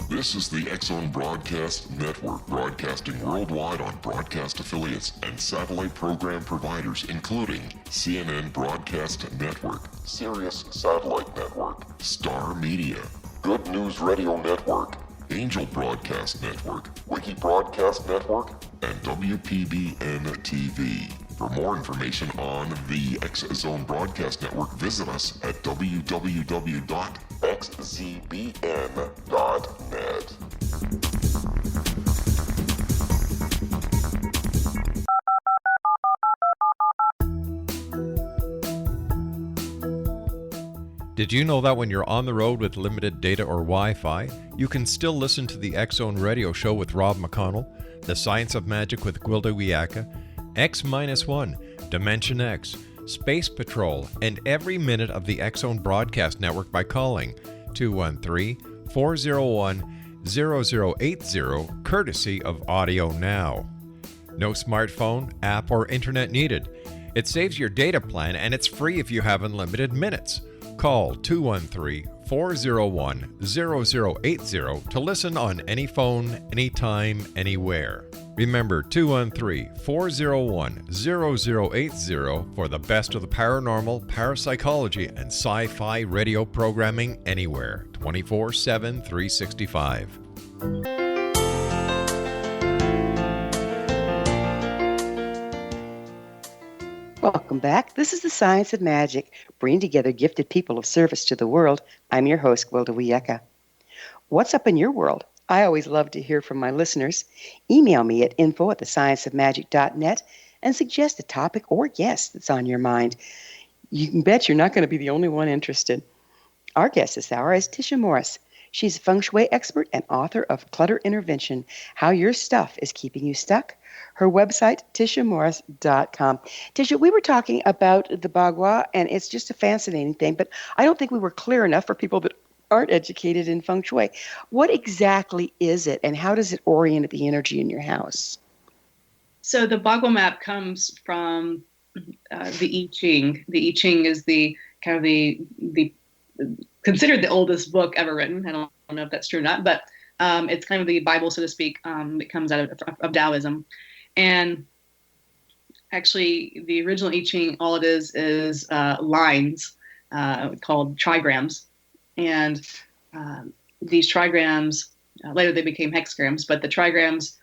This is the TSOM Broadcast Network, broadcasting worldwide on broadcast affiliates and satellite program providers, including CNN Broadcast Network, Sirius Satellite Network, Star Media, Good News Radio Network, Angel Broadcast Network, Wiki Broadcast Network, and WPBN TV. For more information on the TSOM Broadcast Network, visit us at www.xzbn.net. Did you know that when you're on the road with limited data or Wi-Fi, you can still listen to the X-Zone Radio Show with Rob McConnell, The Science of Magic with Gwilda Wiyaka, X-1, Dimension X, Space Patrol, and every minute of the X-Zone Broadcast Network by calling 213-401-0080, courtesy of Audio Now. No smartphone, app, or internet needed. It saves your data plan, and it's free if you have unlimited minutes. Call 213-401-0080 to listen on any phone, anytime, anywhere. Remember 213-401-0080 for the best of the paranormal, parapsychology, and sci-fi radio programming anywhere, 24/7, 365. Welcome back. This is The Science of Magic, bringing together gifted people of service to the world. I'm your host, Gwilda Wiyaka. What's up in your world? I always love to hear from my listeners. Email me at info@thescienceofmagic.net and suggest a topic or guest that's on your mind. You can bet you're not going to be the only one interested. Our guest this hour is Tisha Morris. She's a Feng Shui expert and author of Clutter Intervention, How Your Stuff is Keeping You Stuck. Her website, tishamorris.com. Tisha, we were talking about the Bagua, and it's just a fascinating thing, but I don't think we were clear enough for people that aren't educated in Feng Shui. What exactly is it, and how does it orient the energy in your house? So the Bagua map comes from the I Ching. The I Ching is the kind of the considered the oldest book ever written. I don't know if that's true or not, but it's kind of the Bible, so to speak. It comes out of Taoism. And actually, the original I Ching, all it is lines called trigrams. And these trigrams, later they became hexagrams, but the trigrams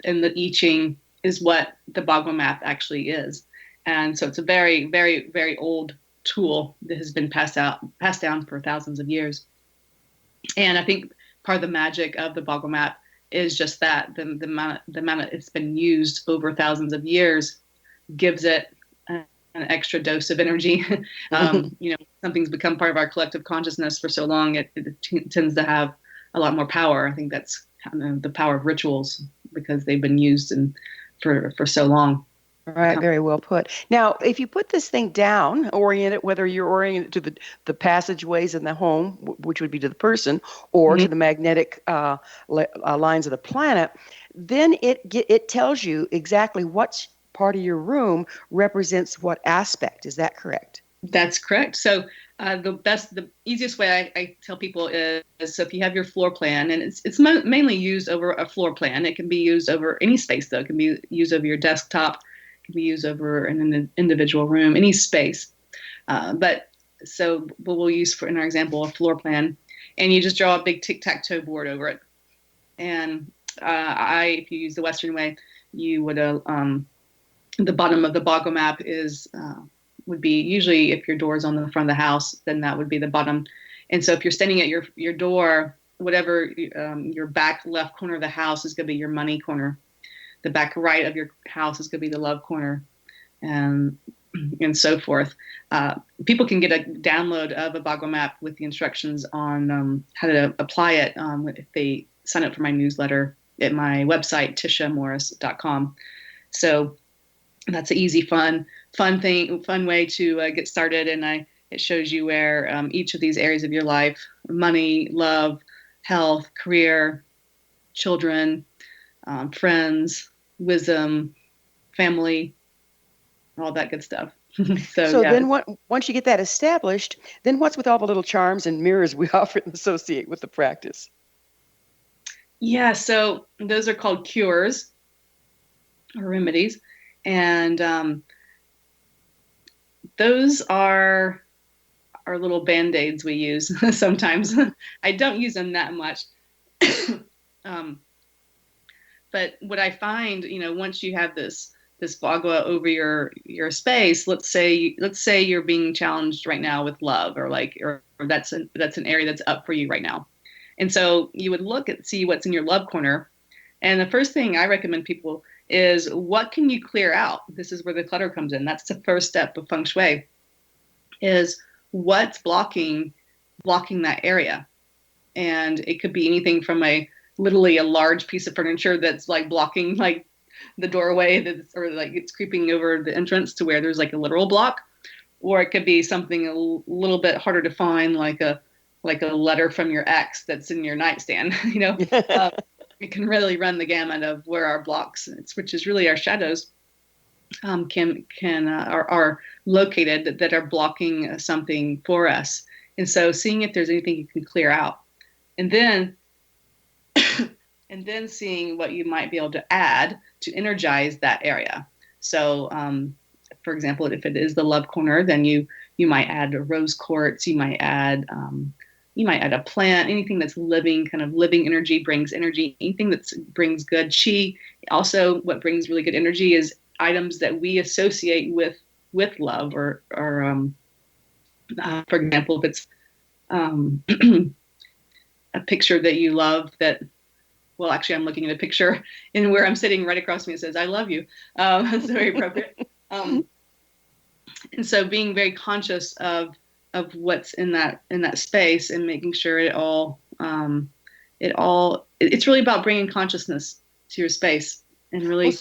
in the I Ching is what the Bagua map actually is. And so it's a very, very, very old tool that has been passed down for thousands of years. And I think part of the magic of the boggle map is just that the amount it's been used over thousands of years gives it an extra dose of energy. Something's become part of our collective consciousness for so long, it tends to have a lot more power. I think that's kind of the power of rituals because they've been used for so long. Right, very well put. Now, if you put this thing down, orient it, whether you're oriented to the passageways in the home, which would be to the person, or to the magnetic lines of the planet, then it tells you exactly what part of your room represents what aspect. Is that correct? That's correct. So the easiest way I tell people is so if you have your floor plan, and it's mainly used over a floor plan. It can be used over any space, though. It can be used over your desktop. Can be used over an individual room, any space. But we'll use in our example a floor plan, and you just draw a big tic-tac-toe board over it. And if you use the Western way, you would the bottom of the boggle map would be usually if your door is on the front of the house, then that would be the bottom. And so if you're standing at your door, whatever your back left corner of the house is going to be your money corner. The back right of your house is going to be the love corner, and so forth. People can get a download of a boggle map with the instructions on how to apply it if they sign up for my newsletter at my website, tishamorris.com. So that's an easy, fun way to get started. And it shows you where each of these areas of your life, money, love, health, career, children, friends, wisdom, family, all that good stuff. So yeah. Then once you get that established, then what's with all the little charms and mirrors we often associate with the practice? Yeah, so those are called cures or remedies. And those are our little Band-Aids we use sometimes. I don't use them that much. But what I find, once you have this boggle over your space, let's say you're being challenged right now with love, or that's an area that's up for you right now. And so you would see what's in your love corner. And the first thing I recommend people is, what can you clear out? This is where the clutter comes in. That's the first step of Feng Shui, is what's blocking that area. And it could be anything from literally a large piece of furniture that's blocking the doorway, or it's creeping over the entrance to where there's a literal block, or it could be something a little bit harder to find, like a letter from your ex that's in your nightstand. It can really run the gamut of where our blocks, which is really our shadows, are located that are blocking something for us. And so seeing if there's anything you can clear out, and then seeing what you might be able to add to energize that area. So, for example, if it is the love corner, then you might add a rose quartz. You might add a plant. Anything that's living, kind of living energy, brings energy. Anything that brings good chi. Also, what brings really good energy is items that we associate with love, or for example, if it's a picture that you love that. Well, actually, I'm looking at a picture and where I'm sitting right across from me, it says, "I love you." That's very appropriate. And so being very conscious of what's in that space, and making sure it's really about bringing consciousness to your space, and really.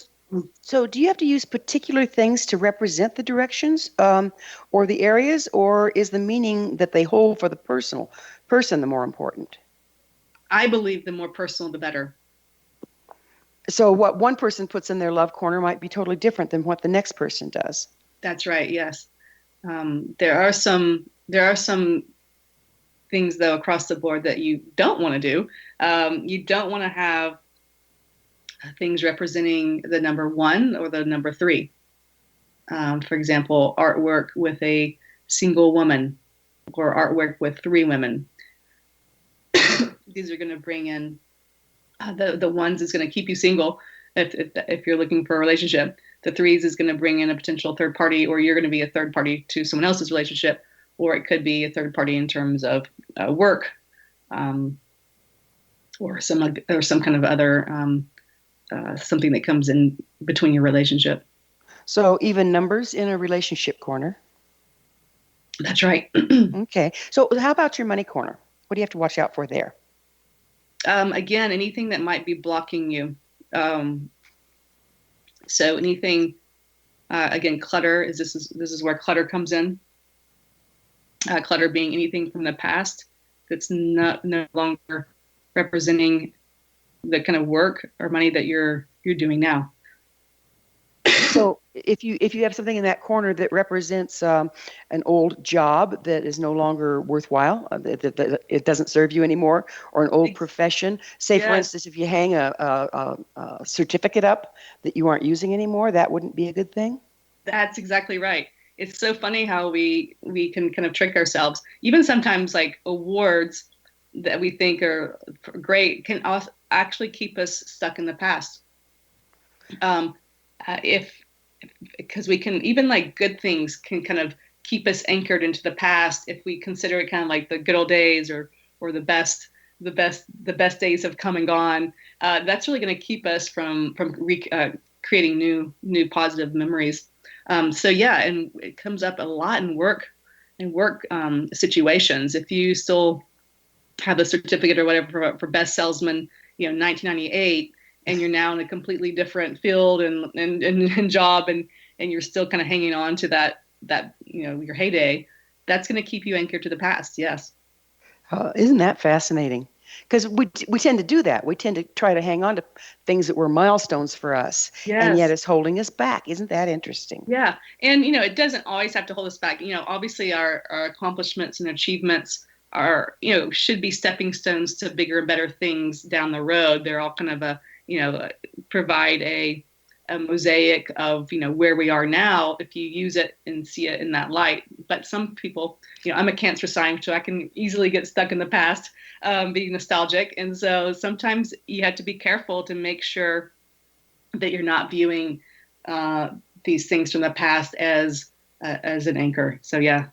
So do you have to use particular things to represent the directions or the areas, or is the meaning that they hold for the person the more important? I believe the more personal, the better. So what one person puts in their love corner might be totally different than what the next person does. That's right. Yes. There are some things, though, across the board that you don't want to do. You don't want to have things representing the number 1 or the number 3. For example, artwork with a single woman, or artwork with 3 women. These are going to bring in the ones is going to keep you single if you're looking for a relationship. The 3s is going to bring in a potential third party, or you're going to be a third party to someone else's relationship, or it could be a third party in terms of work, or some kind of other something that comes in between your relationship. So even numbers in a relationship corner. That's right. Okay. So how about your money corner? What do you have to watch out for there? Again, anything that might be blocking you. So anything, again, clutter this is where clutter comes in. Clutter being anything from the past that's no longer representing the kind of work or money that you're doing now. So if you have something in that corner that represents an old job that is no longer worthwhile, that it doesn't serve you anymore, or an old profession, say for instance, if you hang a certificate up that you aren't using anymore, that wouldn't be a good thing? That's exactly right. It's so funny how we can kind of trick ourselves. Even sometimes like awards that we think are great can also actually keep us stuck in the past. Because we can, even like good things can kind of keep us anchored into the past if we consider it kind of like the good old days or the best days have come and gone. That's really going to keep us from creating new positive memories. So yeah, and it comes up a lot in work situations. If you still have a certificate or whatever for best salesman, 1998, and you're now in a completely different field and job, and you're still kind of hanging on to that your heyday, that's going to keep you anchored to the past. Yes. Isn't that fascinating? Because we tend to do that. We tend to try to hang on to things that were milestones for us, and yet it's holding us back. Isn't that interesting? Yeah, and it doesn't always have to hold us back. Obviously our accomplishments and achievements are should be stepping stones to bigger and better things down the road. They're all kind of provide a mosaic of where we are now if you use it and see it in that light. But some people, I'm a Cancer sign, so I can easily get stuck in the past, being nostalgic, and so sometimes you have to be careful to make sure that you're not viewing these things from the past as an anchor. So yeah.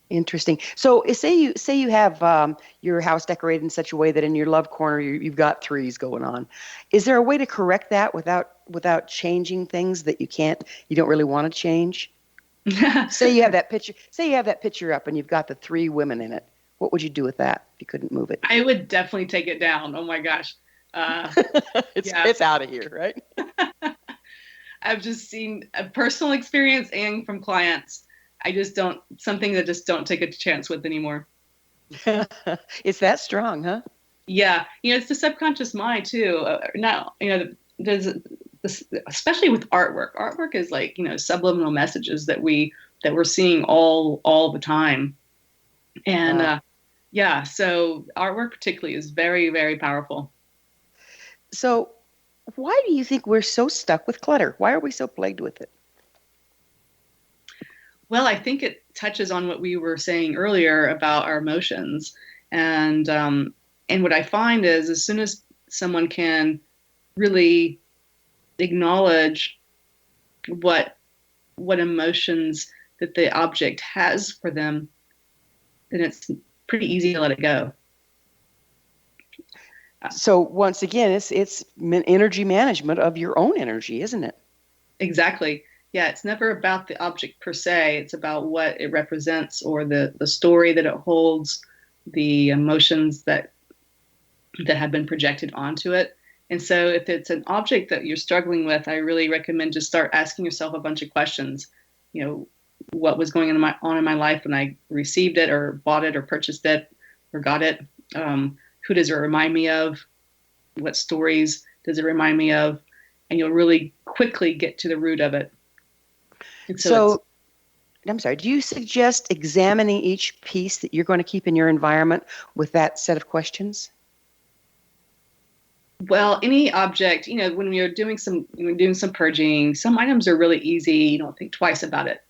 Interesting. So say you have your house decorated in such a way that in your love corner you've got trees going on. Is there a way to correct that without changing things that you don't really want to change? Say you have that picture up and you've got the 3 women in it. What would you do with that if you couldn't move it? I would definitely take it down. Oh my gosh. It's out of here, right? I've just seen a personal experience and from clients. Something that just don't take a chance with anymore. It's that strong, huh? Yeah. It's the subconscious mind too. Especially with artwork. Artwork is like, subliminal messages that we're seeing all the time. And, so artwork particularly is very, very powerful. So why do you think we're so stuck with clutter? Why are we so plagued with it? Well, I think it touches on what we were saying earlier about our emotions. And what I find is as soon as someone can really acknowledge what emotions that the object has for them, then it's pretty easy to let it go. So once again, it's energy management of your own energy, isn't it? Exactly. Yeah, it's never about the object per se. It's about what it represents or the story that it holds, the emotions that have been projected onto it. And so if it's an object that you're struggling with, I really recommend just start asking yourself a bunch of questions. What was going on in my life when I received it or bought it or purchased it or got it? Who does it remind me of? What stories does it remind me of? And you'll really quickly get to the root of it. So I'm sorry, do you suggest examining each piece that you're going to keep in your environment with that set of questions? Well, any object, when you're doing some purging, some items are really easy. You don't think twice about it.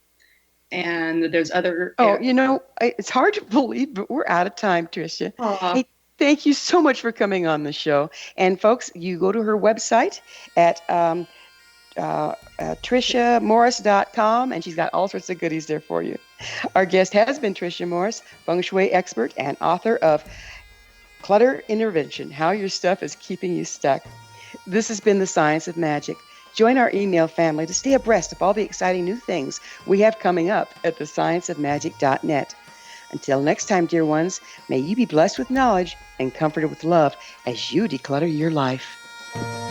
And there's other... it's hard to believe, but we're out of time, Tisha. Hey, thank you so much for coming on the show. And folks, you go to her website at TrishaMorris.com, and she's got all sorts of goodies there for you. Our guest has been Tisha Morris, Feng Shui expert and author of Clutter intervention, how your stuff is keeping you stuck. This has been The Science of Magic. Join our email family to stay abreast of all the exciting new things we have coming up at thescienceofmagic.net. Until next time, dear ones, may you be blessed with knowledge and comforted with love as you declutter your life.